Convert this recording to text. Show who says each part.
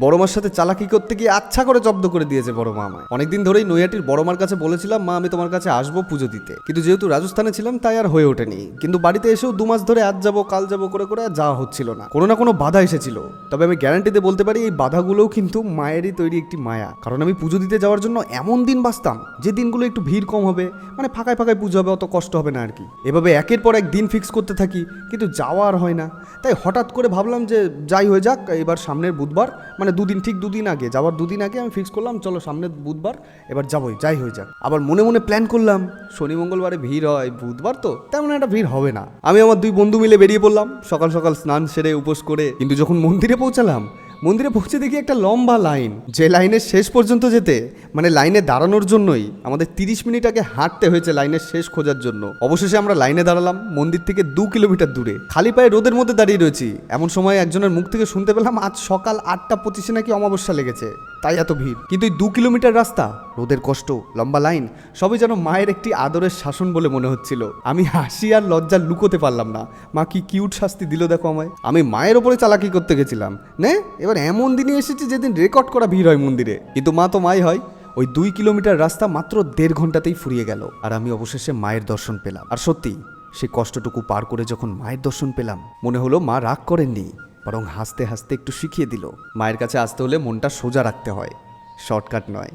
Speaker 1: বড় মার সাথে চালাকি করতে গিয়ে আচ্ছা করে জব্দ করে দিয়েছে বড় মা আমায়। অনেকদিন ধরেই নৈহাটির বড় মার কাছে বলেছিলাম, মা আমি তোমার কাছে আসবো পুজো দিতে, কিন্তু যেহেতু রাজস্থানে ছিলাম তাই আর হয়ে ওঠেনি। কিন্তু বাড়িতে এসেও 2 মাস ধরে আজ যাবো কাল যাবো করে করে আর যাওয়া হচ্ছিল না। কোনো না কোনো বাধা এসেছিল। তবে আমি গ্যারান্টি দিয়ে বলতে পারি এই বাধাগুলোও কিন্তু মায়েরই তৈরি একটি মায়া। কারণ আমি পুজো দিতে যাওয়ার জন্য এমন দিন বাঁচতাম যে দিনগুলো একটু ভিড় কম হবে, মানে ফাঁকায় ফাঁকায় পুজো হবে, অত কষ্ট হবে না আর কি। এভাবে একের পর এক দিন ফিক্স করতে থাকি, কিন্তু যাওয়া আর হয় না। তাই হঠাৎ করে ভাবলাম যে যাই হয়ে যাক, এবার সামনের বুধবার, মানে দুদিন আগে যাওয়ার 2 দিন আগে আমি ফিক্স করলাম চলো সামনের বুধবার এবার যাবোই, যাই হয়ে যাক। আবার মনে মনে প্ল্যান করলাম শনি মঙ্গলবারে ভিড় হয়, বুধবার তো তেমন একটা ভিড় হবে না। আমি আমার 2 বন্ধু মিলে বেরিয়ে পড়লাম সকাল সকাল স্নান সেরে উপোস করে। কিন্তু যখন মন্দিরে পৌঁছালাম, মন্দিরে পৌঁছে দেখি একটা লম্বা লাইন। যে লাইনের শেষ পর্যন্ত যেতে, মানে লাইনে দাঁড়ানোর জন্যই আমাদের 30 মিনিট আগে হাঁটতে হয়েছে লাইনের শেষ খোঁজার জন্য। অবশেষে আমরা লাইনে দাঁড়ালাম মন্দির থেকে 2 কিলোমিটার দূরে। খালি পায়ে রোদের মধ্যে দাঁড়িয়ে রয়েছি, এমন সময় একজনের মুখ থেকে শুনতে পেলাম আজ সকাল 8টা 25 নাকি অমাবস্যা লেগেছে, তাই এত ভিড়। কিন্তু এই 2 কিলোমিটার রাস্তা, রোদের কষ্ট, লম্বা লাইন, সবই যেন মায়ের একটি আদরের শাসন বলে মনে হচ্ছিল। আমি হাসি আর লজ্জা লুকোতে পারলাম না। মা কি কিউট শাস্তি দিল দেখো আমায়। আমি মায়ের ওপরে চালাকি করতে গেছিলাম, নে এবার এমন দিনে এসেছি যেদিন রেকর্ড করা ভিড় হয় মন্দিরে। কিন্তু মা তো মাই হয়। ওই 2 কিলোমিটার রাস্তা মাত্র 1.5 ঘন্টাতেই ফুরিয়ে গেল, আর আমি অবশেষে মায়ের দর্শন পেলাম। আর সত্যি সেই কষ্টটুকু পার করে যখন মায়ের দর্শন পেলাম, মনে হলো মা রাগ করেননি, বরং হাসতে হাসতে একটু শিখিয়ে দিল মায়ের কাছে আসতে হলে মনটা সোজা রাখতে হয়, শর্টকাট নয়।